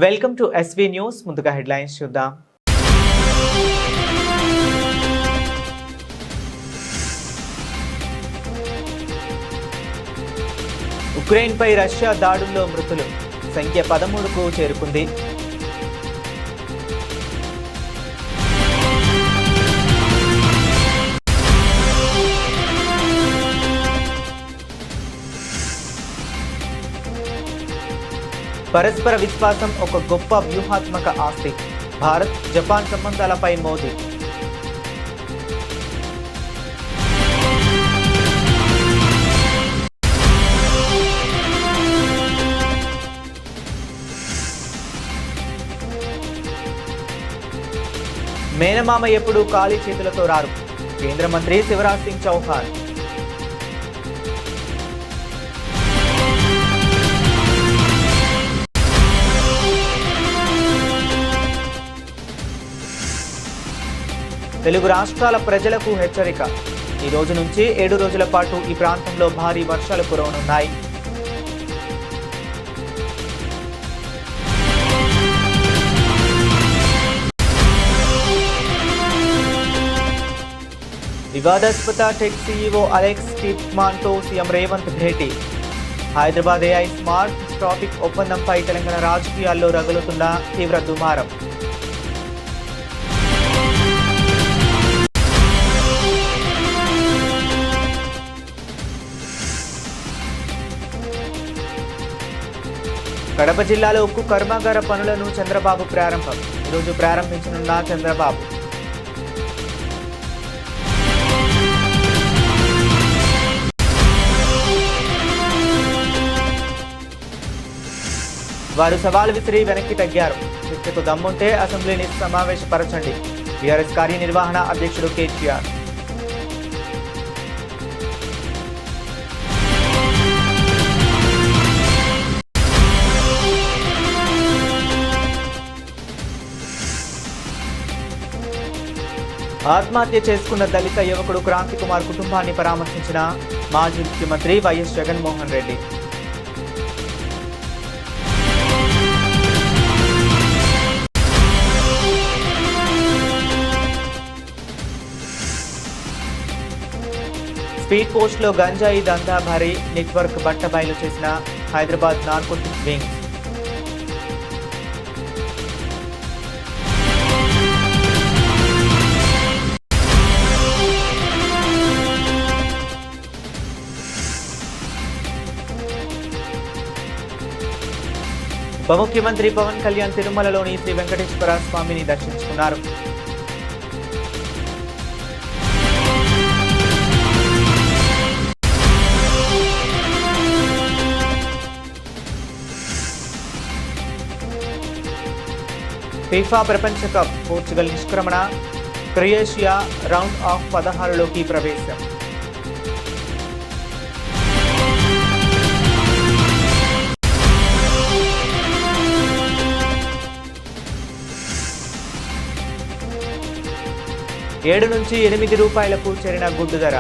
Welcome to SV news. ముందుగా headlines చూద్దాం. ఉక్రెయిన్పై Russia దాడుల్లో మృతులు సంఖ్య 13కు చేరుకుంది. పరస్పర విశ్వాసం ఒక గొప్ప వ్యూహాత్మక ఆస్తి. భారత్ జపాన్ సంబంధాలపై మోదీ. మేనమామ ఎప్పుడు ఖాళీ చేతులతో రారు. కేంద్ర మంత్రి శివరాజ్ సింగ్ చౌహాన్. తెలుగు రాష్ట్రాల ప్రజలకు హెచ్చరిక. ఈ రోజు నుంచి 7 రోజుల పాటు ఈ ప్రాంతంలో భారీ వర్షాలు కురవనున్నాయి. వివాదాస్పద టెక్ సీఈఓ అలెక్స్ టిప్మాన్తో సీఎం రేవంత్ భేటీ. హైదరాబాద్ ఏఐ స్మార్ట్ ట్రాఫిక్ ఒప్పందంపై తెలంగాణ రాజకీయాల్లో రగులుతున్న తీవ్ర దుమారం. కడప జిల్లాలో ఉక్కు కర్మాగార పనులను చంద్రబాబు ప్రారంభం. ఈరోజు ప్రారంభించనున్న చంద్రబాబు. వారు సవాల్ విసిరి వెనక్కి తగ్గారు. చర్చకు దమ్ముంటే అసెంబ్లీని సమావేశపరచండి. టీఆర్ఎస్ కార్యనిర్వహణ అధ్యక్షుడు కేటీఆర్. ఆత్మహత్య చేసుకున్న దళిత యువకుడు క్రాంతి కుమార్ కుటుంబాన్ని పరామర్శించిన మాజీ ముఖ్యమంత్రి వైఎస్ జగన్మోహన్ రెడ్డి. స్పీడ్ పోస్ట్లో గంజాయి దందా భారీ నెట్వర్క్ బట్టబయలు చేసిన హైదరాబాద్ నార్కోటిక్ వింగ్స్. ఉప ముఖ్యమంత్రి పవన్ కళ్యాణ్ తిరుమలలోని శ్రీ వెంకటేశ్వర స్వామిని దర్శించుకున్నారు. ఫిఫా ప్రపంచ కప్ పోర్చుగల్ నిష్క్రమణ. క్రొయేషియా రౌండ్ ఆఫ్ 16లోకి ప్రవేశం. $7 నుంచి $8 చేరిన గుడ్డు ధర.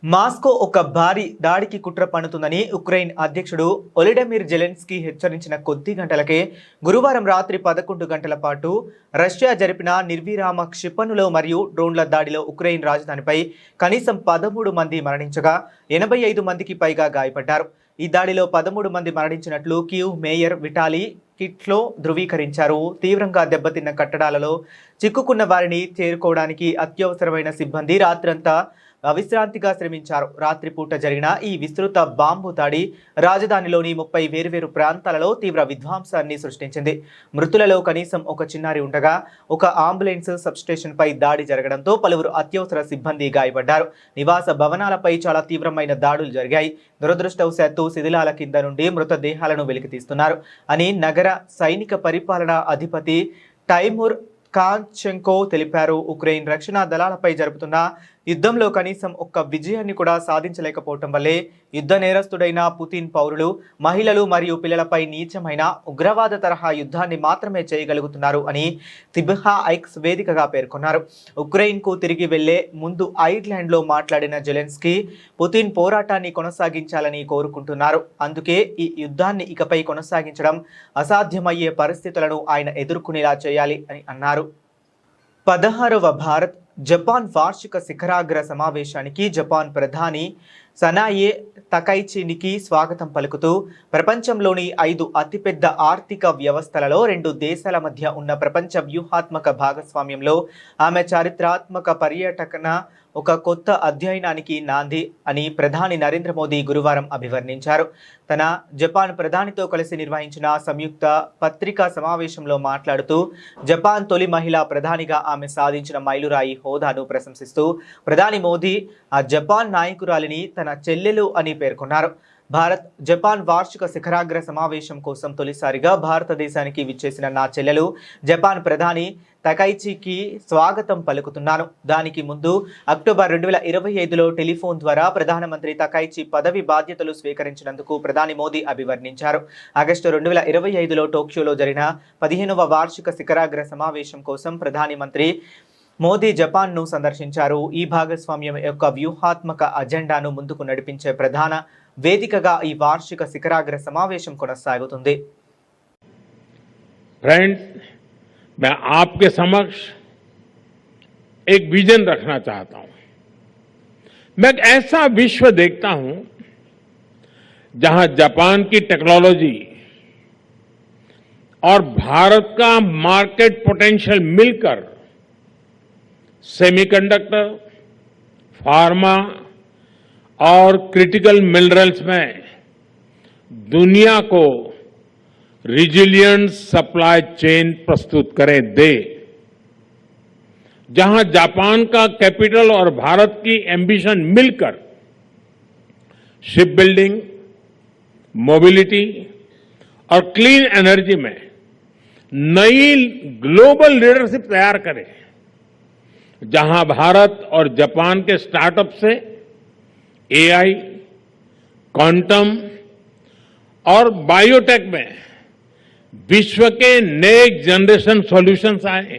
మాస్కో ఒక భారీ దాడికి కుట్ర పన్నుతుందని ఉక్రెయిన్ అధ్యక్షుడు వొలోడిమిర్ జెలెన్స్కీ హెచ్చరించిన కొద్ది గంటలకే గురువారం రాత్రి 11 గంటల పాటు రష్యా జరిపిన నిర్విరామ క్షిపణులు మరియు డ్రోన్ల దాడిలో ఉక్రెయిన్ రాజధానిపై కనీసం 13 మంది మరణించగా 85 మందికి పైగా గాయపడ్డారు. ఈ దాడిలో 13 మంది మరణించినట్లు కీవ్ మేయర్ విటాలీ కిట్లో ధృవీకరించారు. తీవ్రంగా దెబ్బతిన్న కట్టడాలలో చిక్కుకున్న వారిని చేరుకోవడానికి అత్యవసరమైన సిబ్బంది రాత్రంతా అవిశ్రాంతిగా శ్రమించారు. రాత్రిపూట జరిగిన ఈ విస్తృత బాంబు దాడి రాజధానిలోని 30 వేర్వేరు ప్రాంతాలలో తీవ్ర విధ్వంసాన్ని సృష్టించింది. మృతులలో కనీసం ఒక చిన్నారి ఉండగా ఒక అంబులెన్స్ సబ్స్టేషన్పై దాడి జరగడంతో పలువురు అత్యవసర సిబ్బంది గాయపడ్డారు. నివాస భవనాలపై చాలా తీవ్రమైన దాడులు జరిగాయి. దురదృష్టవశాత్తు శిథిలాల కింద నుండి మృతదేహాలను వెలికితీస్తున్నారు అని నగర సైనిక పరిపాలనా అధిపతి టైమూర్ కాన్చెంకో తెలిపారు. ఉక్రెయిన్ రక్షణ దళాలపై జరుపుతున్న యుద్ధంలో కనీసం ఒక్క విజయాన్ని కూడా సాధించలేకపోవటం వల్లే యుద్ధ నేరస్తుడైన పుతిన్ పౌరులు, మహిళలు మరియు పిల్లలపై నీచమైన ఉగ్రవాద తరహా యుద్ధాన్ని మాత్రమే చేయగలుగుతున్నారు అని తిబిహా ఎక్స్ వేదికగా పేర్కొన్నారు. ఉక్రెయిన్కు తిరిగి వెళ్లే ముందు ఐర్లాండ్లో మాట్లాడిన జెలెన్స్కీ పుతిన్ పోరాటాన్ని కొనసాగించాలని కోరుకుంటున్నారు. అందుకే ఈ యుద్ధాన్ని ఇకపై కొనసాగించడం అసాధ్యమయ్యే పరిస్థితులను ఆయన ఎదుర్కొనేలా చేయాలి అని అన్నారు. 16వ భారత్ జపాన్ వార్షిక శిఖరాగ్ర సమావేశానికి జపాన్ ప్రధాని సనాయే తకైచినికి స్వాగతం పలుకుతూ ప్రపంచంలోని 5 అతిపెద్ద ఆర్థిక వ్యవస్థలలో 2 దేశాల మధ్య ఉన్న ప్రపంచ వ్యూహాత్మక భాగస్వామ్యంలో ఆమె చారిత్రాత్మక పర్యటన ఒక కొత్త అధ్యయనానికి నాంది అని ప్రధాని నరేంద్ర మోదీ గురువారం అభివర్ణించారు. తన జపాన్ ప్రధానితో కలిసి నిర్వహించిన సంయుక్త పత్రికా సమావేశంలో మాట్లాడుతూ జపాన్ తొలి మహిళా ప్రధానిగా ఆమె సాధించిన మైలురాయి హోదాను ప్రశంసిస్తూ ప్రధాని మోదీ ఆ జపాన్ నాయకురాలిని తన చెల్లెలు అని పేర్కొన్నారు. భారత్ జపాన్ వార్షిక శిఖరాగ్ర సమావేశం కోసం తొలిసారిగా భారతదేశానికి విచ్చేసిన నా చెల్లెలు జపాన్ ప్రధాని తకైచికి స్వాగతం పలుకుతున్నాను. దానికి ముందు అక్టోబర్ 2025లో టెలిఫోన్ ద్వారా ప్రధానమంత్రి తకైచి పదవి బాధ్యతలు స్వీకరించినందుకు ప్రధాని మోదీ అభివర్ణించారు. ఆగస్టు 2025లో టోక్యోలో జరిగిన 15వ వార్షిక శిఖరాగ్ర సమావేశం కోసం ప్రధాని మంత్రి మోదీ జపాన్ను సందర్శించారు. ఈ భాగస్వామ్యం యొక్క వ్యూహాత్మక అజెండాను ముందుకు నడిపించే ప్రధాన వేదికగా ఈ వార్షిక శిఖరాగ్ర సమావేశం కొనసాగుతుంది. फ्रेंड्स, मैं आपके समक्ष एक विजन रखना चाहता हूं. मैं एक ऐसा विश्व देखता हूं जहां जापान की टेक्नोलॉजी और भारत का मार्केट पोटेंशियल मिलकर सेमीकंडक्टर, फार्मा और क्रिटिकल मिनरल्स में दुनिया को रिजिलियंट सप्लाई चेन प्रस्तुत करें दे. जहां जापान का कैपिटल और भारत की एम्बिशन मिलकर शिप बिल्डिंग, मोबिलिटी और क्लीन एनर्जी में नई ग्लोबल लीडरशिप तैयार करें. जहां भारत और जापान के स्टार्टअप से एआई, क्वांटम और बायोटेक में विश्व के नेक्स्ट जनरेशन सॉल्यूशंस आए.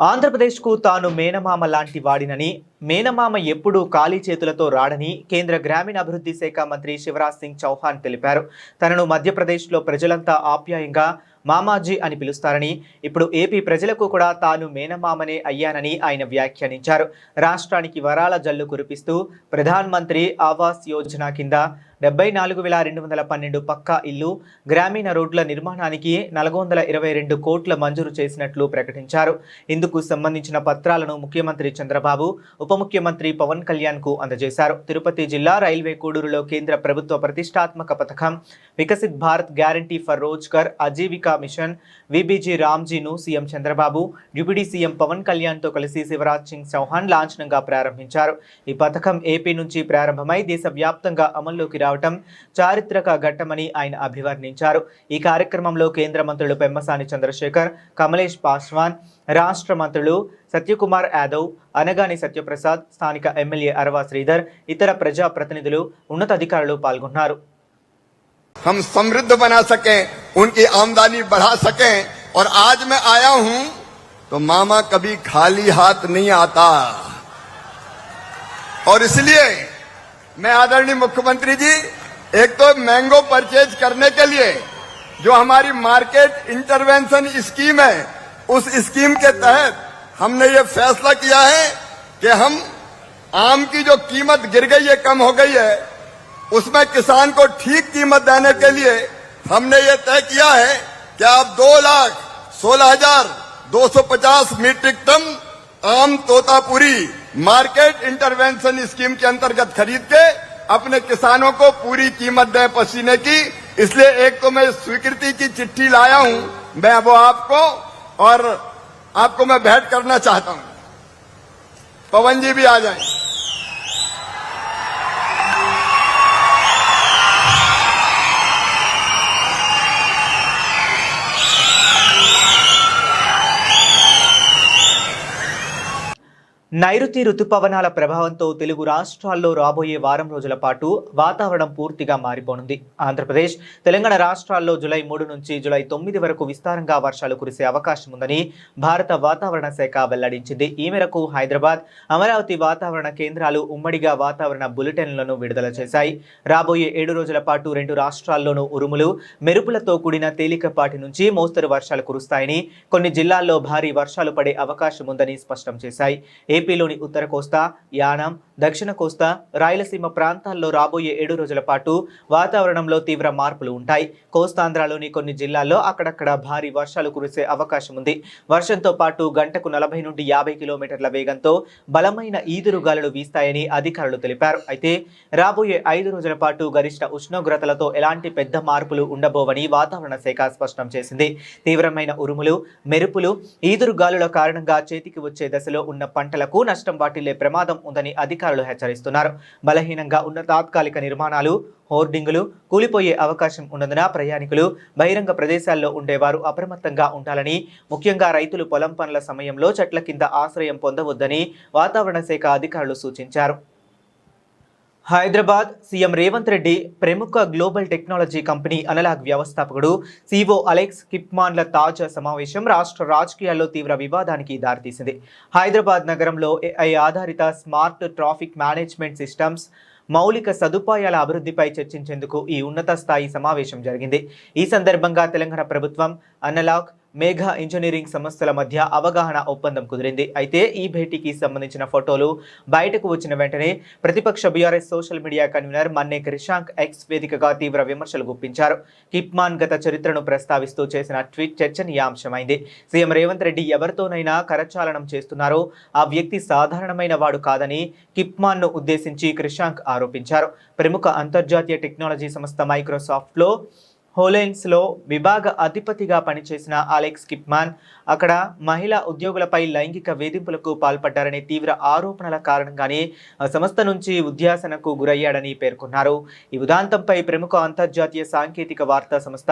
ఆంధ్రప్రదేశ్కు తాను మేనమామ లాంటి వాడినని, మేనమామ ఎప్పుడూ ఖాళీ చేతులతో రాడని కేంద్ర గ్రామీణాభివృద్ధి శాఖ మంత్రి శివరాజ్ సింగ్ చౌహాన్ తెలిపారు. తనను మధ్యప్రదేశ్లో ప్రజలంతా ఆప్యాయంగా మామాజీ అని పిలుస్తారని, ఇప్పుడు ఏపీ ప్రజలకు కూడా తాను మేనమామనే అయ్యానని ఆయన వ్యాఖ్యానించారు. రాష్ట్రానికి వరాల జల్లు కురిపిస్తూ ప్రధాన్ మంత్రి ఆవాస్ యోజన కింద 74,212 పక్కా ఇల్లు, గ్రామీణ రోడ్ల నిర్మాణానికి 422 కోట్ల మంజూరు చేసినట్లు ప్రకటించారు. ఇందుకు సంబంధించిన పత్రాలను ముఖ్యమంత్రి చంద్రబాబు, ఉప ముఖ్యమంత్రి పవన్ కళ్యాణ్ కు అందజేశారు. తిరుపతి జిల్లా రైల్వే కోడూరులో కేంద్ర ప్రభుత్వ ప్రతిష్టాత్మక పథకం Viksit Bharat guarantee for Rozgar Ajeevika mission VBG రామ్జీను CM Chandrababu, deputy CM Pawan Kalyan తో కలిసి శివరాజ్ సింగ్ చౌహాన్ లాంఛనంగా ప్రారంభించారు. ఈ పథకం ఏపీ నుంచి ప్రారంభమై దేశవ్యాప్తంగా అమల్లోకి రావటం చారిత్రక ఘట్టమని ఆయన అభివర్ణించారు. ఈ కార్యక్రమంలో కేంద్ర మంత్రులు పెమ్మసాని చంద్రశేఖర్, కమలేష్ పాస్వాన్, రాష్ట్ర మంత్రులు సత్యకుమార్ యాదవ్, అనగాని సత్యప్రసాద్, స్థానిక ఎమ్మెల్యే అరవా శ్రీధర్, ఇతర ప్రజా ప్రతినిధులు, ఉన్నతాధికారులు పాల్గొన్నారు. हम समृद्ध बना सकें, उनकी आमदनी बढ़ा सकें. और आज मैं आया हूं तो मामा कभी खाली हाथ नहीं आता. और इसलिए मैं आदरणीय मुख्यमंत्री जी, एक तो मैंगो परचेज करने के लिए जो हमारी मार्केट इंटरवेंशन स्कीम है, उस स्कीम के तहत हमने ये फैसला किया है कि हम आम की जो कीमत गिर गई है, कम हो गई है, उसमें किसान को ठीक कीमत देने के लिए हमने ये तय किया है कि आप 2,16,250 मीट्रिक टन आम तोतापुरी मार्केट इंटरवेंशन स्कीम के अंतर्गत खरीद के अपने किसानों को पूरी कीमत दें पसीने की. इसलिए एक तो मैं स्वीकृति की चिट्ठी लाया हूं, मैं वो आपको मैं भेंट करना चाहता हूं. पवन जी भी आ जाएं. నైరుతి రుతుపవనాల ప్రభావంతో తెలుగు రాష్ట్రాల్లో రాబోయే వారం రోజుల పాటు వాతావరణం పూర్తిగా మారిపోనుంది. ఆంధ్రప్రదేశ్, తెలంగాణ రాష్ట్రాల్లో జూలై 3 నుంచి జూలై 9 వరకు విస్తారంగా వర్షాలు కురిసే అవకాశం ఉందని భారత వాతావరణ శాఖ వెల్లడించింది. ఈ మేరకు హైదరాబాద్, అమరావతి వాతావరణ కేంద్రాలు ఉమ్మడిగా వాతావరణ బులెటిన్లను విడుదల చేశాయి. రాబోయే 7 రోజుల పాటు 2 రాష్ట్రాల్లోనూ ఉరుములు, మెరుపులతో కూడిన తేలికపాటి నుంచి మోస్తరు వర్షాలు కురుస్తాయని, కొన్ని జిల్లాల్లో భారీ వర్షాలు పడే అవకాశం ఉందని స్పష్టం చేశాయి. ఏపీలోని ఉత్తర కోస్తా, యానాం, దక్షిణ కోస్తా, రాయలసీమ ప్రాంతాల్లో రాబోయే 7 రోజుల పాటు వాతావరణంలో తీవ్ర మార్పులు ఉంటాయి. కోస్తాంధ్రలోని కొన్ని జిల్లాల్లో అక్కడక్కడ భారీ వర్షాలు కురిసే అవకాశం ఉంది. వర్షంతో పాటు గంటకు 40 నుండి 50 కిలోమీటర్ల వేగంతో బలమైన ఈదురు గాలులు వీస్తాయని అధికారులు తెలిపారు. అయితే రాబోయే 5 రోజుల పాటు గరిష్ట ఉష్ణోగ్రతలతో ఎలాంటి పెద్ద మార్పులు ఉండబోవని వాతావరణ శాఖ స్పష్టం చేసింది. తీవ్రమైన ఉరుములు, మెరుపులు, ఈదురు గాలుల కారణంగా చేతికి వచ్చే దశలో ఉన్న పంటలకు నష్టం వాటిల్లే ప్రమాదం ఉందని అధికారులు హెచ్చరిస్తున్నారు. బలహీనంగా ఉన్న తాత్కాలిక నిర్మాణాలు, హోర్డింగులు కూలిపోయే అవకాశం ఉన్నందున ప్రయాణికులు, బహిరంగ ప్రదేశాల్లో ఉండేవారు అప్రమత్తంగా ఉండాలని, ముఖ్యంగా రైతులు పొలం పనుల సమయంలో చెట్ల కింద ఆశ్రయం పొందవద్దని వాతావరణ శాఖ అధికారులు సూచించారు. హైదరాబాద్ సీఎం రేవంత్ రెడ్డి ప్రముఖ గ్లోబల్ టెక్నాలజీ కంపెనీ అనలాగ్ వ్యవస్థాపకుడు సిఓ అలెక్స్ కిప్మాన్ల తాజా సమావేశం రాష్ట్ర రాజకీయాల్లో తీవ్ర వివాదానికి దారితీసింది. హైదరాబాద్ నగరంలో AI ఆధారిత స్మార్ట్ ట్రాఫిక్ మేనేజ్మెంట్ సిస్టమ్స్, మౌలిక సదుపాయాల అభివృద్ధిపై చర్చించేందుకు ఈ ఉన్నత స్థాయి సమావేశం జరిగింది. ఈ సందర్భంగా తెలంగాణ ప్రభుత్వం, అనలాగ్, మేఘా ఇంజనీరింగ్ సంస్థల మధ్య అవగాహన ఒప్పందం కుదిరింది. అయితే ఈ భేటీకి సంబంధించిన ఫోటోలు బయటకు వచ్చిన వెంటనే ప్రతిపక్ష బీఆర్ఎస్ సోషల్ మీడియా కన్వీనర్ మన్నే క్రిషాంక్ ఎక్స్ వేదికగా తీవ్ర విమర్శలు గుప్పించారు. కిప్మాన్ గత చరిత్రను ప్రస్తావిస్తూ చేసిన ట్వీట్ చర్చనీయాంశమైంది. సీఎం రేవంత్ రెడ్డి ఎవరితోనైనా కరచాలనం చేస్తున్నారో ఆ వ్యక్తి సాధారణమైన వాడు కాదని కిప్మాన్ను ఉద్దేశించి క్రిషాంక్ ఆరోపించారు. ప్రముఖ అంతర్జాతీయ టెక్నాలజీ సంస్థ మైక్రోసాఫ్ట్లో హోలెన్స్లో విభాగ అధిపతిగా పనిచేసిన అలెక్స్ కిప్మాన్ అక్కడ మహిళా ఉద్యోగులపై లైంగిక వేధింపులకు పాల్పడ్డారనే తీవ్ర ఆరోపణల కారణంగానే ఆ సంస్థ నుంచి ఉద్యాసనకు గురయ్యాడని పేర్కొన్నారు. ఈ ఉదాంతంపై ప్రముఖ అంతర్జాతీయ సాంకేతిక వార్తా సంస్థ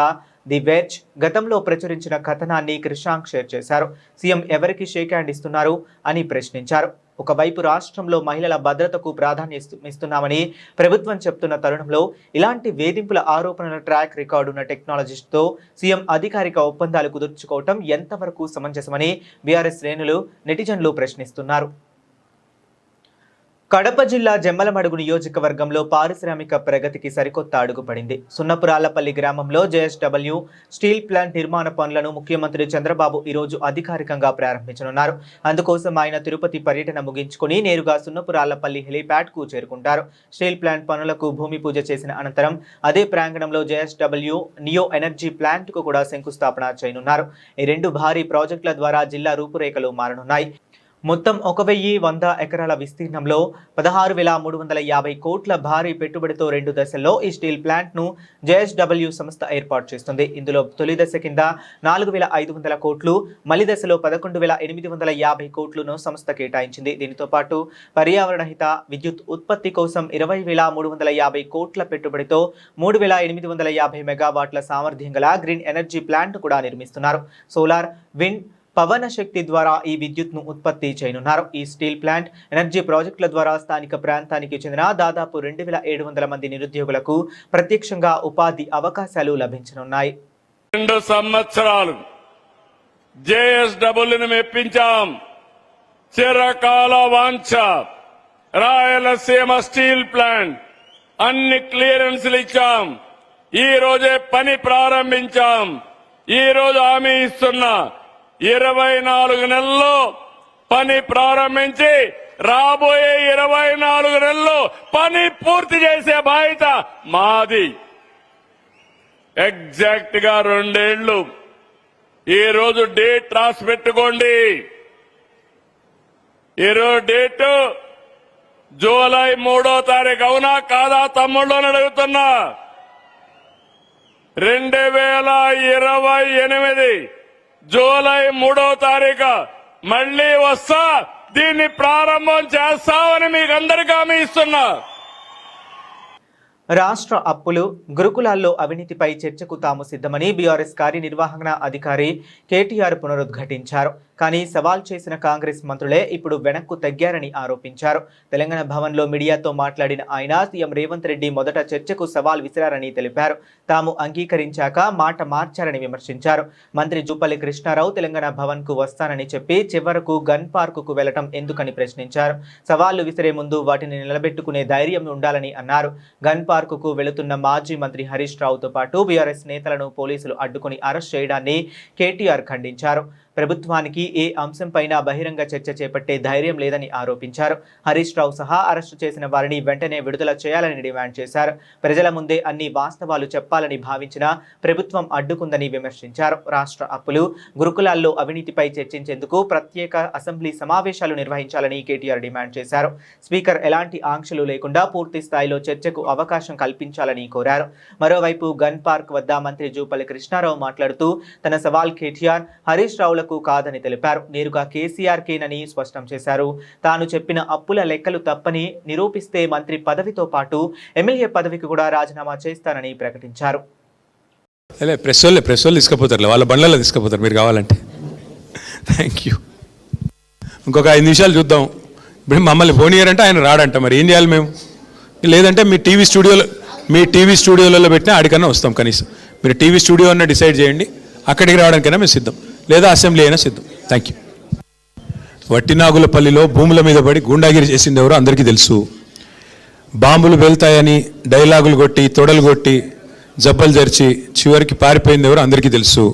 ది వెర్జ్ గతంలో ప్రచురించిన కథనాన్ని క్రిషాంక్ షేర్ చేశారు. సీఎం ఎవరికి షేక్ హ్యాండ్ ఇస్తున్నారు అని ప్రశ్నించారు. ఒకవైపు రాష్ట్రంలో మహిళల భద్రతకు ప్రాధాన్యమిస్తున్నామని ప్రభుత్వం చెప్తున్న తరుణంలో ఇలాంటి వేధింపుల ఆరోపణల ట్రాక్ రికార్డు ఉన్న టెక్నాలజిస్ట్తో సీఎం అధికారిక ఒప్పందాలు కుదుర్చుకోవటం ఎంతవరకు సమంజసమని బీఆర్ఎస్ శ్రేణులు, నెటిజన్లు ప్రశ్నిస్తున్నారు. కడప జిల్లా జమ్మలమడుగు నియోజకవర్గంలో పారిశ్రామిక ప్రగతికి సరికొత్త అడుగు పడింది. సున్నపురాళ్లపల్లి గ్రామంలో JSW స్టీల్ ప్లాంట్ నిర్మాణ పనులను ముఖ్యమంత్రి చంద్రబాబు ఈరోజు అధికారికంగా ప్రారంభించనున్నారు. అందుకోసం ఆయన తిరుపతి పర్యటన ముగించుకుని నేరుగా సున్నపురాళ్లపల్లి హెలీప్యాడ్కు చేరుకుంటారు. స్టీల్ ప్లాంట్ పనులకు భూమి పూజ చేసిన అనంతరం అదే ప్రాంగణంలో JSW నియో ఎనర్జీ ప్లాంట్కు కూడా శంకుస్థాపన చేయనున్నారు. ఈ 2 భారీ ప్రాజెక్టుల ద్వారా జిల్లా రూపురేఖలు మారనున్నాయి. మొత్తం 1100 ఎకరాల విస్తీర్ణంలో 16,350 కోట్ల భారీ పెట్టుబడితో 2 దశల్లో ఈ స్టీల్ ప్లాంట్ను JSW సంస్థ ఏర్పాటు చేస్తుంది. ఇందులో తొలి దశ కింద 4,500 కోట్లు, మలి దశలో 11,850 కోట్లను సంస్థ కేటాయించింది. దీనితో పాటు పర్యావరణ హిత విద్యుత్ ఉత్పత్తి కోసం 20,350 కోట్ల పెట్టుబడితో 3,850 మెగావాట్ల సామర్థ్యం గల గ్రీన్ ఎనర్జీ ప్లాంట్ కూడా నిర్మిస్తున్నారు. సోలార్, విండ్, పవన శక్తి ద్వారా ఈ విద్యుత్ను ఉత్పత్తి చేయనున్నారు. ఈ స్టీల్ ప్లాంట్, ఎనర్జీ ప్రాజెక్టుల ద్వారా స్థానిక ప్రాంతానికి చెందిన దాదాపు 2,700 మంది నిరుద్యోగులకు ప్రత్యక్షంగా ఉపాధి అవకాశాలు లభించనున్నాయి. 2 సంవత్సరాలు JSWను మెప్పించాం. చిరకాల వాంఛ రాయలసీమ స్టీల్ ప్లాంట్ అన్ని క్లియరెన్స్లు ఇచ్చాం. ఈ రోజే పని ప్రారంభించాం. ఈ రోజు హామీ ఇస్తున్నా 24 నెలల్లో పని ప్రారంభించి రాబోయే 24 నెలల్లో పని పూర్తి చేసే బాధ్యత మాది. ఎగ్జాక్ట్ గా 2 ఏళ్లు. ఈ రోజు డేట్ రాసి పెట్టుకోండి. ఈరోజు డేట్ జూలై 3వ తారీఖు. అవునా కాదా తమ్ముళ్ళు అని అడుగుతున్నా. 2028 జూలై 3వ తారీఖు మళ్లీ వస్తా, దీన్ని ప్రారంభం చేస్తామని మీకు అందరికీ హామీ ఇస్తున్నా. రాష్ట్ర అప్పులు, గురుకులాల్లో అవినీతిపై చర్చకు తాము సిద్ధమని బీఆర్ఎస్ కార్యనిర్వహణ అధికారి కేటీఆర్ పునరుద్ఘాటించారు. కానీ సవాల్ చేసిన కాంగ్రెస్ మంత్రులే ఇప్పుడు వెనక్కు తగ్గారని ఆరోపించారు. తెలంగాణ భవన్లో మీడియాతో మాట్లాడిన ఆయన సీఎం రేవంత్ రెడ్డి మొదట చర్చకు సవాల్ విసిరారని తెలిపారు. తాము అంగీకరించాక మాట మార్చారని విమర్శించారు. మంత్రి జూపల్లి కృష్ణారావు తెలంగాణ భవన్ కు వస్తానని చెప్పి చివరకు గన్ పార్క్ కు వెళ్లటం ఎందుకని ప్రశ్నించారు. సవాళ్లు విసిరే ముందు వాటిని నిలబెట్టుకునే ధైర్యం ఉండాలని అన్నారు. గన్ పార్క్ కు వెళుతున్న మాజీ మంత్రి హరీష్ రావుతో పాటు బీఆర్ఎస్ నేతలను పోలీసులు అడ్డుకుని అరెస్ట్ చేయడాన్ని కేటీఆర్ ఖండించారు. ప్రభుత్వానికి ఏ అంశంపైన బహిరంగ చర్చ చేపట్టే ధైర్యం లేదని ఆరోపించారు. హరీష్ రావు సహా అరెస్టు చేసిన వారిని వెంటనే విడుదల చేయాలని డిమాండ్ చేశారు. ప్రజల ముందే అన్ని వాస్తవాలు చెప్పాలని భావించిన ప్రభుత్వం అడ్డుకుందని విమర్శించారు. రాష్ట్ర అప్పులు, గురుకులాల్లో అవినీతిపై చర్చించేందుకు ప్రత్యేక అసెంబ్లీ సమావేశాలు నిర్వహించాలని కేటీఆర్ డిమాండ్ చేశారు. స్పీకర్ ఎలాంటి ఆంక్షలు లేకుండా పూర్తి స్థాయిలో చర్చకు అవకాశం కల్పించాలని కోరారు. మరోవైపు గన్ పార్క్ వద్ద మంత్రి జూపల్లి కృష్ణారావు మాట్లాడుతూ తన సవాల్ కేటీఆర్, హరీష్ రావులకు కాదని తెలిపారు. నేరుగా కేసీఆర్ కేనని స్పష్టం చేశారు. తాను చెప్పిన అప్పుల లెక్కలు తప్పని నిరూపిస్తే మంత్రి పదవితో పాటు ఎమ్మెల్యే పదవికి కూడా రాజీనామా చేస్తానని ప్రకటించారు. ప్రెస్ వాళ్ళు తీసుకుపోతారు, వాళ్ళ బండ్లలో తీసుకుపోతారు మీరు కావాలంటే. Thank you. ఇంకొక 5 నిమిషాలు చూద్దాం. ఇప్పుడు మమ్మల్ని ఫోన్ ఇయ్యారంటే ఆయన రాడంట, మరి ఏం చేయాలి మేము? లేదంటే మీ టీవీ స్టూడియోలలో పెట్టినా ఆడికన్నా వస్తాం. కనీసం మీరు టీవీ స్టూడియో అన్న డిసైడ్ చేయండి, అక్కడికి రావడానికైనా మేము సిద్ధం, లేదా అసెంబ్లీ అయినా సిద్ధం. Thank you. వట్టినాగులపల్లిలో భూముల మీద పడి గూండాగిరి చేసింది ఎవరో అందరికీ తెలుసు. బాంబులు వెళ్తాయని డైలాగులు కొట్టి, తొడలు కొట్టి, జబ్బలు జరిచి చివరికి పారిపోయింది ఎవరో అందరికీ తెలుసు.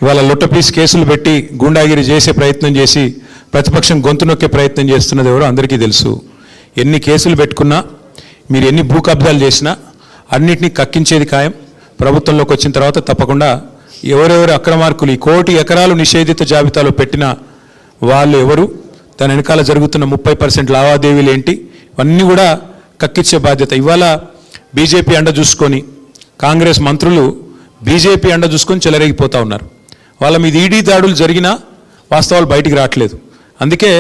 ఇవాళ లొట్టపీస్ కేసులు పెట్టి గూండాగిరి చేసే ప్రయత్నం చేసి ప్రతిపక్షం గొంతు నొక్కే ప్రయత్నం చేస్తున్నది ఎవరో అందరికీ తెలుసు. ఎన్ని కేసులు పెట్టుకున్నా, మీరు ఎన్ని భూ కబ్జాలు చేసినా అన్నిటినీ కక్కించేది ఖాయం. ప్రభుత్వంలోకి వచ్చిన తర్వాత తప్పకుండా ఎవరెవరు అక్రమార్కులు ఈ 1 కోటి ఎకరాలు నిషేధిత జాబితాలో పెట్టిన వాళ్ళు ఎవరు, దాని వెనకాల జరుగుతున్న 30% లావాదేవీలు ఏంటి, ఇవన్నీ కూడా కక్కించే బాధ్యత. ఇవాళ బీజేపీ అండ చూసుకొని కాంగ్రెస్ మంత్రులు బీజేపీ అండ చూసుకొని చెలరేగిపోతూ ఉన్నారు. వాళ్ళ మీద ఈడీ దాడులు జరిగినా వాస్తవాలు బయటికి రావట్లేదు. అందుకే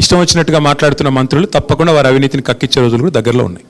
ఇష్టం వచ్చినట్టుగా మాట్లాడుతున్న మంత్రులు తప్పకుండా వారి అవినీతిని కక్కించే రోజులు కూడా దగ్గరలో ఉన్నాయి.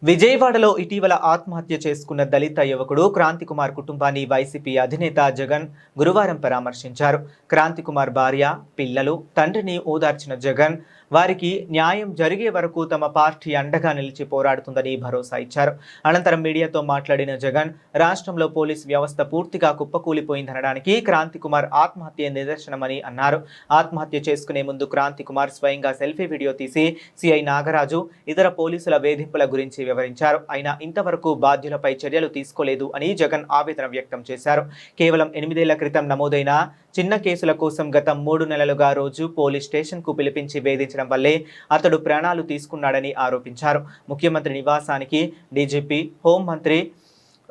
విజయవాడలో ఇటీవల ఆత్మహత్య చేసుకున్న దళిత యువకుడు క్రాంతి కుమార్ కుటుంబాన్ని వైసీపీ అధినేత జగన్ గురువారం పరామర్శించారు. క్రాంతి కుమార్ భార్య, పిల్లలు, తండ్రిని ఓదార్చిన జగన్ వారికి న్యాయం జరిగే వరకు తమ పార్టీ అండగా నిలిచి పోరాడుతుందని భరోసా ఇచ్చారు. అనంతరం మీడియాతో మాట్లాడిన జగన్ రాష్ట్రంలో పోలీస్ వ్యవస్థ పూర్తిగా కుప్పకూలిపోయిందనడానికి క్రాంతి కుమార్ ఆత్మహత్య నిదర్శనమని అన్నారు. ఆత్మహత్య చేసుకునే ముందు క్రాంతి కుమార్ స్వయంగా సెల్ఫీ వీడియో తీసి సిఐ నాగరాజు, ఇతర పోలీసుల వేధింపుల గురించి వివరించారు. అయినా ఇంతవరకు బాధ్యులపై చర్యలు తీసుకోలేదు అని జగన్ ఆవేదన వ్యక్తం చేశారు. కేవలం 8 ఏళ్ల క్రితం నమోదైన చిన్న కేసుల కోసం గత 3 నెలలుగా రోజు పోలీస్ స్టేషన్కు పిలిపించి వేధించడం వల్లే అతడు ప్రాణాలు తీసుకున్నాడని ఆరోపించారు. ముఖ్యమంత్రి నివాసానికి, డీజీపీ, హోంమంత్రి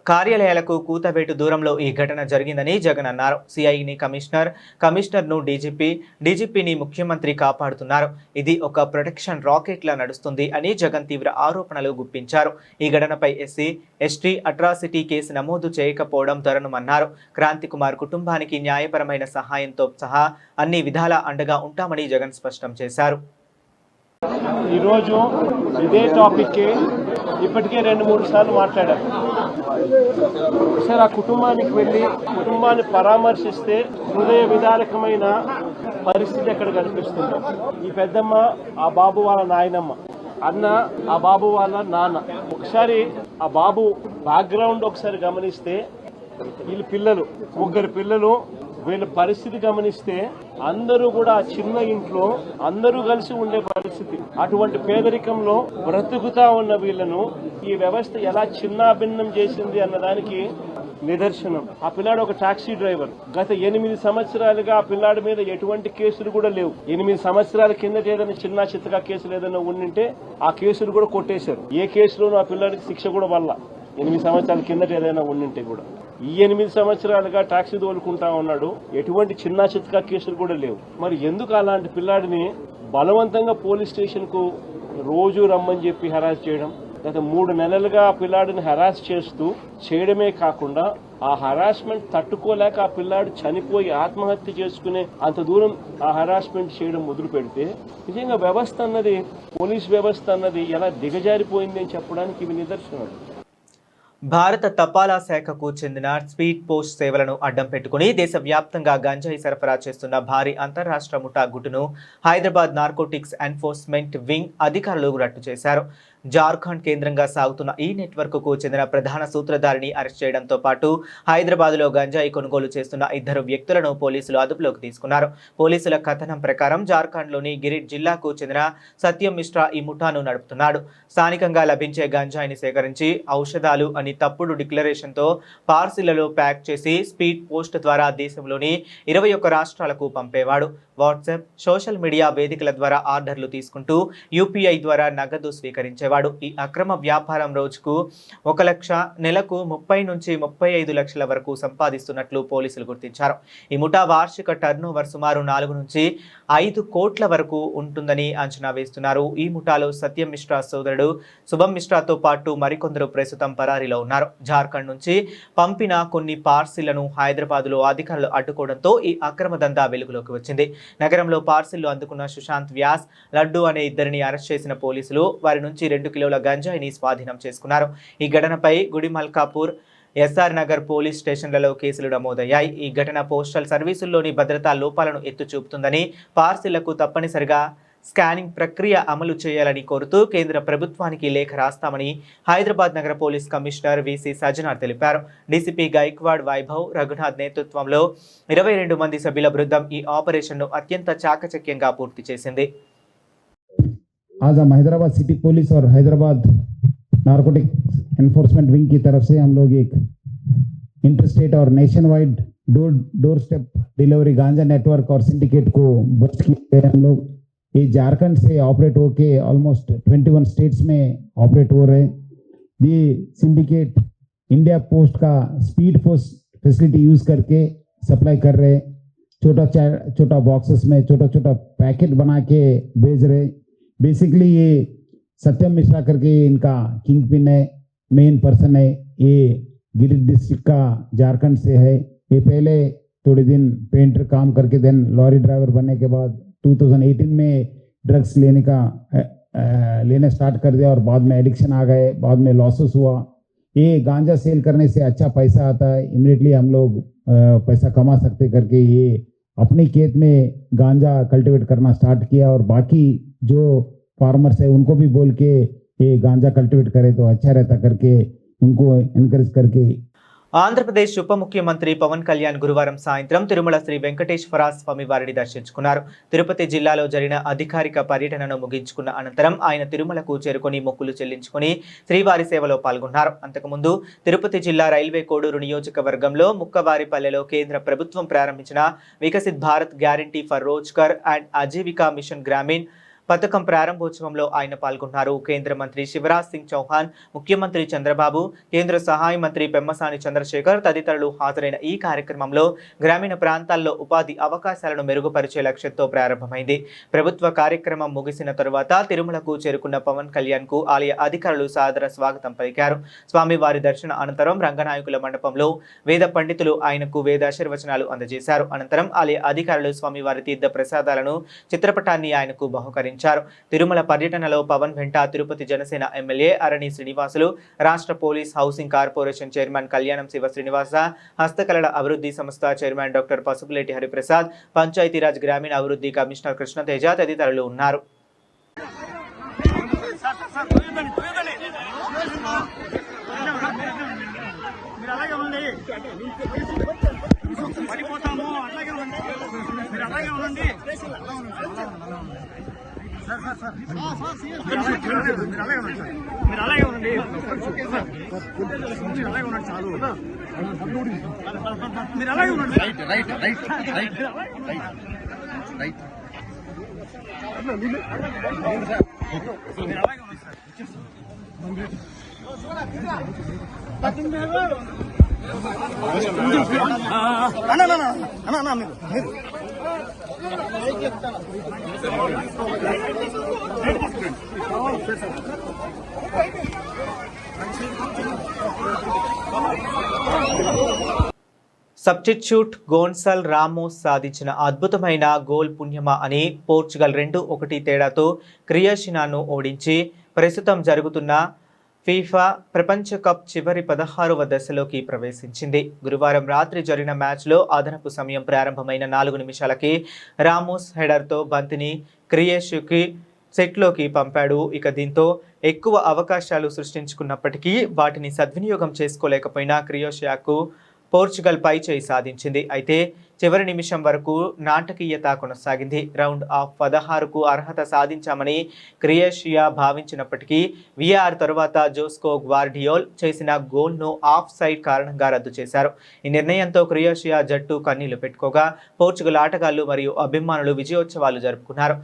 కార్యాలయాలకు కూతవేటు దూరంలో ఈ ఘటన జరిగిందని జగన్ అన్నారు. సిఐని కమిషనర్ను డీజీపీని ముఖ్యమంత్రి కాపాడుతున్నారు. ఇది ఒక ప్రొటెక్షన్ రాకెట్లా నడుస్తుంది అని జగన్ తీవ్ర ఆరోపణలు గుప్పించారు. ఈ ఘటనపై ఎస్సీ, ఎస్టీ అట్రాసిటీ కేసు నమోదు చేయకపోవడం ధోరణమన్నారు. క్రాంతి కుమార్ కుటుంబానికి న్యాయపరమైన సహాయంతో సహా అన్ని విధాలా అండగా ఉంటామని జగన్ స్పష్టం చేశారు. ఈరోజు ఇదే టాపిక్కి ఇప్పటికే 2-3 సార్లు మాట్లాడారు. సార్ ఆ కుటుంబానికి వెళ్ళి కుటుంబాన్ని పరామర్శిస్తే హృదయ విదారకమైన పరిస్థితి ఎక్కడ కనిపిస్తుంది. ఈ పెద్దమ్మ ఆ బాబు వాళ్ళ నాయనమ్మ, అన్న ఆ బాబు వాళ్ళ నాన్న. ఒకసారి ఆ బాబు బ్యాక్గ్రౌండ్ ఒకసారి గమనిస్తే వీళ్ళ పిల్లలు, 3 పిల్లలు, వీళ్ళ పరిస్థితి గమనిస్తే అందరూ కూడా చిన్న ఇంట్లో అందరూ కలిసి ఉండే పరిస్థితి. అటువంటి పేదరికంలో బ్రతుకుతా ఉన్న వీళ్ళను ఈ వ్యవస్థ ఎలా చిన్నాభిన్నం చేసింది అన్నదానికి నిదర్శనం. ఆ పిల్లాడు ఒక టాక్సీ డ్రైవర్. గత 8 సంవత్సరాలుగా ఆ పిల్లాడి మీద ఎటువంటి కేసులు కూడా లేవు. 8 సంవత్సరాల కిందట ఏదైనా చిన్న చిత్తగా కేసులు ఏదైనా ఉండింటే ఆ కేసులు కూడా కొట్టేశారు. ఏ కేసులోనూ ఆ పిల్లాడికి శిక్ష కూడా వల్ల 8 సంవత్సరాల కిందట ఏదైనా ఉండింటే కూడా. ఈ 8 సంవత్సరాలుగా టాక్సీ తోలుకుంటా ఉన్నాడు. ఎటువంటి చిన్న చిత్తగా కేసులు కూడా లేవు. మరి ఎందుకు అలాంటి పిల్లాడిని బలవంతంగా పోలీస్ స్టేషన్ కు రోజు రమ్మని చెప్పి హెరాస్ చేయడం? గత 3 నెలలుగా ఆ పిల్లాడిని హెరాస్ చేయడమే కాకుండా ఆ హెరాస్మెంట్ తట్టుకోలేక ఆ పిల్లాడు చనిపోయి ఆత్మహత్య చేసుకునే అంత దూరం ఆ హెరాస్మెంట్ చేయడం మొదలు పెడితే నిజంగా వ్యవస్థ అన్నది, పోలీస్ వ్యవస్థ అన్నది ఎలా దిగజారిపోయింది అని చెప్పడానికి ఇవి నిదర్శనం. భారత తపాలా శాఖకు చెందిన స్పీడ్ పోస్ట్ సేవలను అడ్డం పెట్టుకుని దేశవ్యాప్తంగా గంజాయి సరఫరా చేస్తున్న భారీ అంతర్రాష్ట్ర ముఠా గుట్టును హైదరాబాద్ నార్కోటిక్స్ ఎన్ఫోర్స్మెంట్ వింగ్ అధికారులు రట్టు చేశారు. జార్ఖండ్ కేంద్రంగా సాగుతున్న ఈ నెట్వర్క్కు చెందిన ప్రధాన సూత్రధారిని అరెస్ట్ చేయడంతో పాటు హైదరాబాద్లో గంజాయి కొనుగోలు చేస్తున్న 2 వ్యక్తులను పోలీసులు అదుపులోకి తీసుకున్నారు. పోలీసుల కథనం ప్రకారం జార్ఖండ్లోని గిరిట్ జిల్లాకు చెందిన సత్యం మిశ్రా ఈ ముఠాను నడుపుతున్నాడు. స్థానికంగా లభించే గంజాయిని సేకరించి ఔషధాలు అని తప్పుడు డిక్లరేషన్తో పార్సిళ్లలో ప్యాక్ చేసి స్పీడ్ పోస్ట్ ద్వారా దేశంలోని 21 రాష్ట్రాలకు పంపేవాడు. వాట్సాప్, సోషల్ మీడియా వేదికల ద్వారా ఆర్డర్లు తీసుకుంటూ యూపీఐ ద్వారా నగదు స్వీకరించేవాడు. ఈ అక్రమ వ్యాపారం రోజుకు 1 లక్ష, నెలకు 30 నుంచి 35 లక్షల వరకు సంపాదిస్తున్నట్లు పోలీసులు గుర్తించారు. ఈ ముఠా వార్షిక టర్నోవర్ సుమారు 4 నుంచి 5 కోట్ల వరకు ఉంటుందని అంచనా వేస్తున్నారు. ఈ ముఠాలో సత్యం మిశ్రా సోదరుడు శుభం మిశ్రాతో పాటు మరికొందరు ప్రస్తుతం పరారీలో ఉన్నారు. జార్ఖండ్ నుంచి పంపిన కొన్ని పార్సిళ్లను హైదరాబాద్లో అధికారులు అడ్డుకోవడంతో ఈ అక్రమ దందా వెలుగులోకి వచ్చింది. నగరంలో పార్సిళ్లు అందుకున్న సుశాంత్ వ్యాస్, లడ్డు అనే 2ని అరెస్ట్ చేసిన పోలీసులు వారి నుంచి 2 కిలోల గంజాయిని స్వాధీనం చేసుకున్నారు. ఈ ఘటనపై గుడిమల్కాపూర్, ఎస్ఆర్ నగర్ పోలీస్ స్టేషన్లలో కేసులు నమోదయ్యాయి. ఈ ఘటన పోస్టల్ సర్వీసుల్లోని భద్రతా లోపాలను ఎత్తి చూపుతుందని, పార్సిళ్లకు తప్పనిసరిగా స్కానింగ్ ప్రక్రియ అమలు చేయాలని కోరుతూ కేంద్ర ప్రభుత్వానికి లేఖ రాస్తామని హైదరాబాద్ నగర పోలీస్ కమిషనర్ విసి సజ్జనార్ తెలిపారు. డీసీపీ గైక్వాడ్ వైభవ్ రఘునాథ్ నేతృత్వంలో 22 మంది సభ్యుల బృందం ఈ ఆపరేషన్ను అత్యంత చాకచక్యంగా పూర్తి చేసింది. आज हम हैदराबाद सिटी पुलिस और हैदराबाद नार्कोटिक एनफोर्समेंट विंग की तरफ से हम लोग एक इंटरस्टेट और nation wide door step delivery गांजा नेटवर्क और सिंडिकेट को बस्ट किए हम लोग. ये झारखंड से ऑपरेट होके ऑलमोस्ट 21 स्टेट्स में ऑपरेट हो रहे. ये सिंडिकेट इंडिया पोस्ट का स्पीड पोस्ट फैसिलिटी यूज करके सप्लाई कर रहे. छोटा बॉक्सेस में छोटा पैकेट बना के भेज रहे. बेसिकली ये सत्यम मिश्रा करके इनका किंग पिन है, मेन पर्सन है. ये गिरिट डिस्ट्रिक्ट का झारखंड से है. ये पहले थोड़े दिन पेंटर काम करके देन लॉरी ड्राइवर बनने के बाद 2018 में ड्रग्स लेने स्टार्ट कर दिया और बाद में एडिक्शन आ गए, बाद में लॉसेस हुआ. ये गांजा सेल करने से अच्छा पैसा आता है, इमीडिएटली हम लोग पैसा कमा सकते करके ये अपने खेत में गांजा कल्टीवेट करना स्टार्ट किया और बाकी जो फार्मर्स है उनको भी बोल के ये गांजा कल्टीवेट करे तो अच्छा रहता करके उनको एनकरेज करके. ఆంధ్రప్రదేశ్ ఉప ముఖ్యమంత్రి పవన్ కళ్యాణ్ గురువారం సాయంత్రం తిరుమల శ్రీ వెంకటేశ్వర స్వామి వారిని దర్శించుకున్నారు. తిరుపతి జిల్లాలో జరిగిన అధికారిక పర్యటనను ముగించుకున్న అనంతరం ఆయన తిరుమలకు చేరుకొని మొక్కులు చెల్లించుకుని శ్రీవారి సేవలో పాల్గొన్నారు. అంతకుముందు తిరుపతి జిల్లా రైల్వే కోడూరు నియోజకవర్గంలో ముక్కవారిపల్లెలో కేంద్ర ప్రభుత్వం ప్రారంభించిన Viksit Bharat guarantee for Rozgar and Ajeevika mission Gramin పథకం ప్రారంభోత్సవంలో ఆయన పాల్గొన్నారు. కేంద్ర మంత్రి శివరాజ్ సింగ్ చౌహాన్, ముఖ్యమంత్రి చంద్రబాబు, కేంద్ర సహాయ మంత్రి పెమ్మసాని చంద్రశేఖర్ తదితరులు హాజరైన ఈ కార్యక్రమంలో గ్రామీణ ప్రాంతాల్లో ఉపాధి అవకాశాలను మెరుగుపరిచే లక్ష్యంతో ప్రారంభమైంది. ప్రభుత్వ కార్యక్రమం ముగిసిన తరువాత తిరుమలకు చేరుకున్న పవన్ కళ్యాణ్ కు ఆలయ అధికారులు సాదర స్వాగతం పలికారు. స్వామివారి దర్శన అనంతరం రంగనాయకుల మండపంలో వేద పండితులు ఆయనకు వేదాశీర్వచనాలు అందజేశారు. అనంతరం ఆలయ అధికారులు స్వామివారి తీర్థ ప్రసాదాలను, చిత్రపటాన్ని ఆయనకు బహుకరించారు. తిరుమల పర్యటనలో పవన్ వెంట తిరుపతి జనసేన ఎమ్మెల్యే అరణి శ్రీనివాసులు, రాష్ట్ర పోలీస్ హౌసింగ్ కార్పొరేషన్ చైర్మన్ కళ్యాణం శివ శ్రీనివాస, హస్తకళల అభివృద్ధి సంస్థ చైర్మన్ డాక్టర్ పసుపులేటి హరిప్రసాద్, పంచాయతీరాజ్ గ్రామీణ అభివృద్ధి కమిషనర్ కృష్ణతేజ తదితరులు ఉన్నారు. సబ్స్టిట్యూట్ గోన్సల్ రామోస్ సాధించిన అద్భుతమైన గోల్ పుణ్యమా అని పోర్చుగల్ 2-1 తేడాతో క్రియాషినాను ఓడించి ప్రస్తుతం జరుగుతున్న ఫీఫా ప్రపంచ కప్ చివరి 16వ దశలోకి ప్రవేశించింది. గురువారం రాత్రి జరిగిన మ్యాచ్లో అదనపు సమయం ప్రారంభమైన 4 నిమిషాలకి రామోస్ హెడర్తో బంతిని క్రియేషియాకి సెట్లోకి పంపాడు. ఇక దీంతో ఎక్కువ అవకాశాలు సృష్టించుకున్నప్పటికీ వాటిని సద్వినియోగం చేసుకోలేకపోయిన క్రొయేషియాకు పోర్చుగల్ పై చేయి సాధించింది. అయితే చివరి నిమిషం వరకు నాటకీయత కొనసాగింది. రౌండ్ ఆఫ్ 16కు అర్హత సాధించామని క్రొయేషియా భావించినప్పటికీ విఆర్ తరువాత జోస్కో గ్వార్డియోల్ చేసిన గోల్ను ఆఫ్ సైడ్ కారణంగా రద్దు చేశారు. ఈ నిర్ణయంతో క్రొయేషియా జట్టు కన్నీళ్లు పెట్టుకోగా పోర్చుగల్ ఆటగాళ్లు మరియు అభిమానులు విజయోత్సవాలు జరుపుకున్నారు.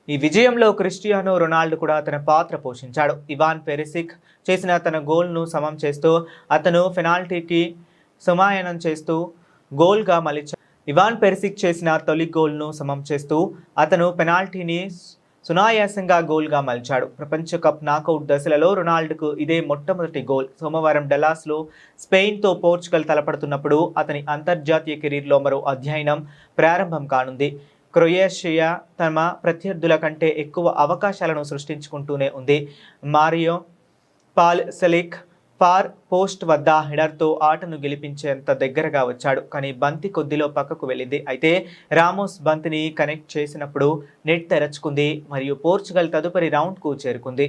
ఈ విజయంలో క్రిస్టియానో రొనాల్డో కూడా తన పాత్ర పోషించాడు. ఇవాన్ పెరిసిక్ చేసిన తన గోల్ను సమం చేస్తూ అతను పెనాల్టీకి సమాయనం చేస్తూ గోల్గా మలిచాడు. ఇవాన్ పెరిసిక్ చేసిన తొలి గోల్ను సమం చేస్తూ అతను పెనాల్టీని సునాయాసంగా గోల్గా మలిచాడు. ప్రపంచ కప్ నాకౌట్ దశలలో రొనాల్డోకు ఇదే మొట్టమొదటి గోల్. సోమవారం డల్లాస్లో స్పెయిన్తో పోర్చుగల్ తలపడుతున్నప్పుడు అతని అంతర్జాతీయ కెరీర్లో మరో అధ్యయనం ప్రారంభం కానుంది. క్రొయేషియా తమ ప్రత్యర్థుల కంటే ఎక్కువ అవకాశాలను సృష్టించుకుంటూనే ఉంది. Mario Pasalic far post వద్ద హెడర్తో ఆటను గెలిపించేంత దగ్గరగా వచ్చాడు. కానీ బంతి కొద్దిలో పక్కకు వెళ్ళింది. అయితే రామోస్ బంతిని కనెక్ట్ చేసినప్పుడు నెట్ తెరచుకుంది మరియు పోర్చుగల్ తదుపరి రౌండ్కు చేరుకుంది.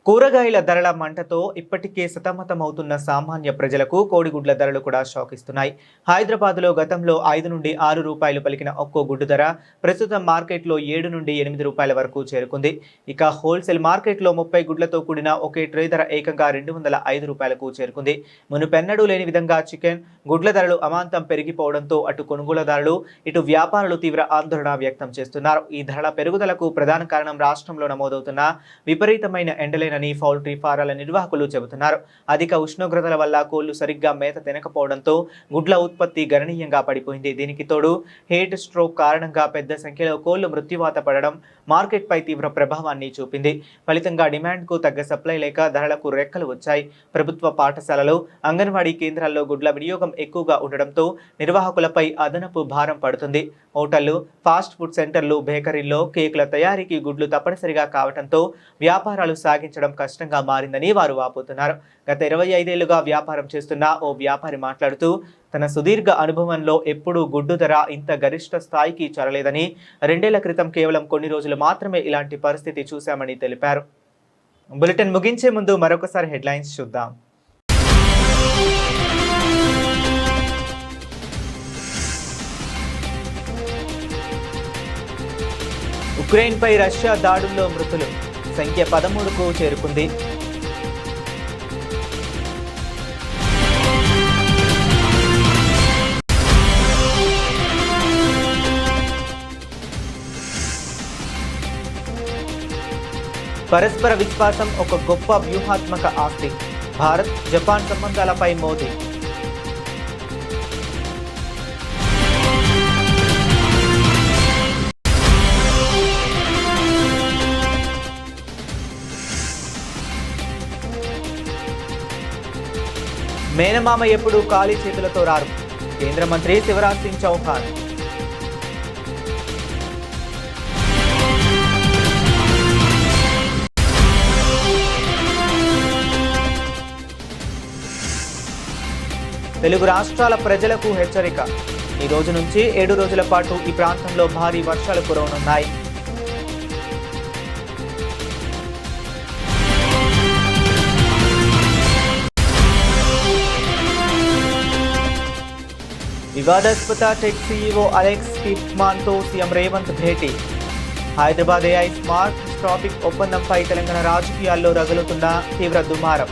కూరగాయల ధరల మంటతో ఇప్పటికే సతమతమవుతున్న సామాన్య ప్రజలకు కోడిగుడ్ల ధరలు కూడా షాక్ ఇస్తున్నాయి. హైదరాబాద్లో గతంలో 5 నుండి 6 రూపాయలు పలికిన ఒక్కో గుడ్డు ధర ప్రస్తుతం మార్కెట్లో 7 నుండి 8 రూపాయల వరకు చేరుకుంది. ఇక హోల్సేల్ మార్కెట్లో 30 గుడ్లతో కూడిన ఒకే ట్రే ధర ఏకంగా 205 రూపాయలకు చేరుకుంది. మునుపెన్నడూ లేని విధంగా చికెన్ గుడ్ల ధరలు అమాంతం పెరిగిపోవడంతో అటు కొనుగోలుదారులు ఇటు వ్యాపారులు తీవ్ర ఆందోళన వ్యక్తం చేస్తున్నారు. ఈ ధరల పెరుగుదలకు ప్రధాన కారణం రాష్ట్రంలో నమోదవుతున్న విపరీతమైన ఎండలైన పౌల్ట్రీ ఫారాల నిర్వాహకులు చెబుతున్నారు. అధిక ఉష్ణోగ్రతల వల్ల కోళ్లు సరిగ్గా మేత తినకపోవడంతో గుడ్ల ఉత్పత్తి గణనీయంగా పడిపోయింది. దీనికి తోడు హీట్ స్ట్రోక్ కారణంగా పెద్ద సంఖ్యలో కోళ్లు మృత్యువాత పడడం మార్కెట్పై తీవ్ర ప్రభావాన్ని చూపింది. ఫలితంగా డిమాండ్కు తగ్గ సప్లై లేక ధరలకు రెక్కలు వచ్చాయి. ప్రభుత్వ పాఠశాలలు, అంగన్వాడీ కేంద్రాల్లో గుడ్ల వినియోగం ఎక్కువగా ఉండడంతో నిర్వాహకులపై అదనపు భారం పడుతుంది. హోటళ్లు, ఫాస్ట్ ఫుడ్ సెంటర్లు, బేకరీల్లో కేకుల తయారీకి గుడ్లు తప్పనిసరిగా కావడంతో వ్యాపారాలు సాగించడం కష్టంగా మారిందని వారు వాపోతున్నారు. గత 25 ఏళ్లుగా వ్యాపారం చేస్తున్న ఓ వ్యాపారి మాట్లాడుతూ తన సుదీర్ఘ అనుభవంలో ఎప్పుడూ గుడ్డు ధర ఇంత గరిష్ట స్థాయికి చేరలేదని, 2 ఏళ్ల క్రితం కేవలం కొన్ని రోజులు మాత్రమే ఇలాంటి పరిస్థితి చూశామని తెలిపారు. బులెటిన్ ముగించే ముందు మరొకసారి హెడ్లైన్స్ చూద్దాం. ఉక్రెయిన్పై రష్యా దాడుల్లో మృతులు సంఖ్య 13కు చేరుకుంది. పరస్పర విశ్వాసం ఒక గొప్ప వ్యూహాత్మక ఆస్తి. భారత్, జపాన్ సంబంధాలపై మోదీ. మేనమామ ఎప్పుడు ఖాళీ చేతులతో రారు. కేంద్ర మంత్రి శివరాజ్ సింగ్ చౌహాన్. తెలుగు రాష్ట్రాల ప్రజలకు హెచ్చరిక. ఈ రోజు నుంచి 7 రోజుల పాటు ఈ ప్రాంతంలో భారీ వర్షాలు కురవనున్నాయి. వివాదాస్పద టెక్ సీఈఓ అలెక్స్ కిప్మాన్తో సీఎం రేవంత్ భేటీ. హైదరాబాద్ AI స్మార్ట్ ట్రాఫిక్ ఒప్పందంపై తెలంగాణ రాజకీయాల్లో రగులుతున్న తీవ్ర దుమారం.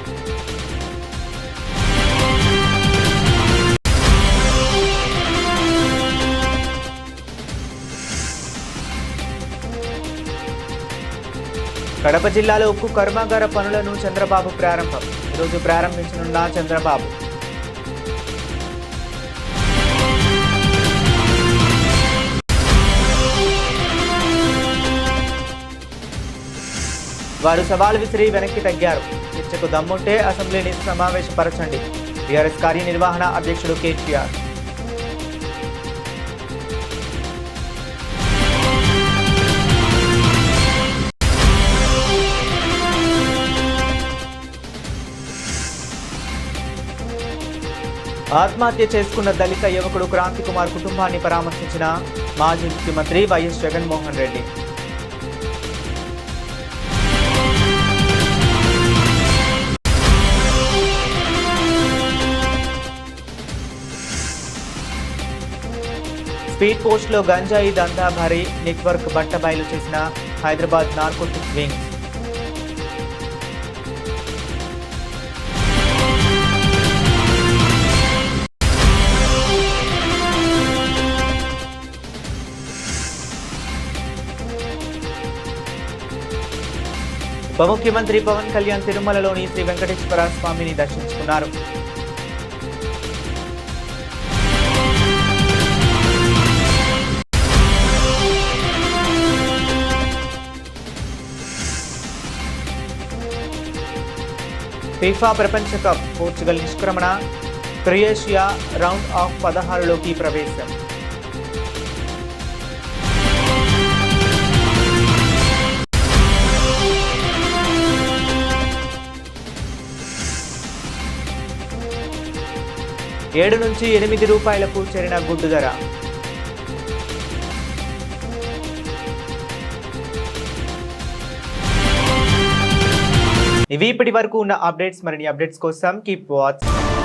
కడప జిల్లాలో ఉక్కు కర్మాగార పనులను చంద్రబాబు ప్రారంభం. ఈరోజు ప్రారంభించనున్న చంద్రబాబు. వారు సవాల్ విసిరి వెనక్కి తగ్గారు. చర్చకు దమ్ముంటే అసెంబ్లీని సమావేశపరచండి. టీఆర్ఎస్ కార్యనిర్వహణ అధ్యక్షుడు కేటీఆర్. ఆత్మహత్య చేసుకున్న దళిత యువకుడు క్రాంతి కుమార్ కుటుంబాన్ని పరామర్శించిన మాజీ ముఖ్యమంత్రి వైఎస్ జగన్మోహన్ రెడ్డి. స్పీడ్ పోస్ట్లో గంజాయి దందా భారీ నెట్వర్క్ బట్టబయలు చేసిన హైదరాబాద్ నార్కోటిక్ వింగ్. ఉప ముఖ్యమంత్రి పవన్ కళ్యాణ్ తిరుమలలోని శ్రీ వెంకటేశ్వర స్వామిని దర్శించుకున్నారు. ఫిఫా ప్రపంచ కప్ పోర్చుగల్ నిష్క్రమణ, క్రొయేషియా రౌండ్ ఆఫ్ 16లోకి ప్రవేశం. $7 నుంచి $8 చేరిన గుడ్డు ధర. ఇవి ఇప్పటి వరకు ఉన్న అప్డేట్స్. మరిన్ని అప్డేట్స్ కోసం కీప్ వాచింగ్.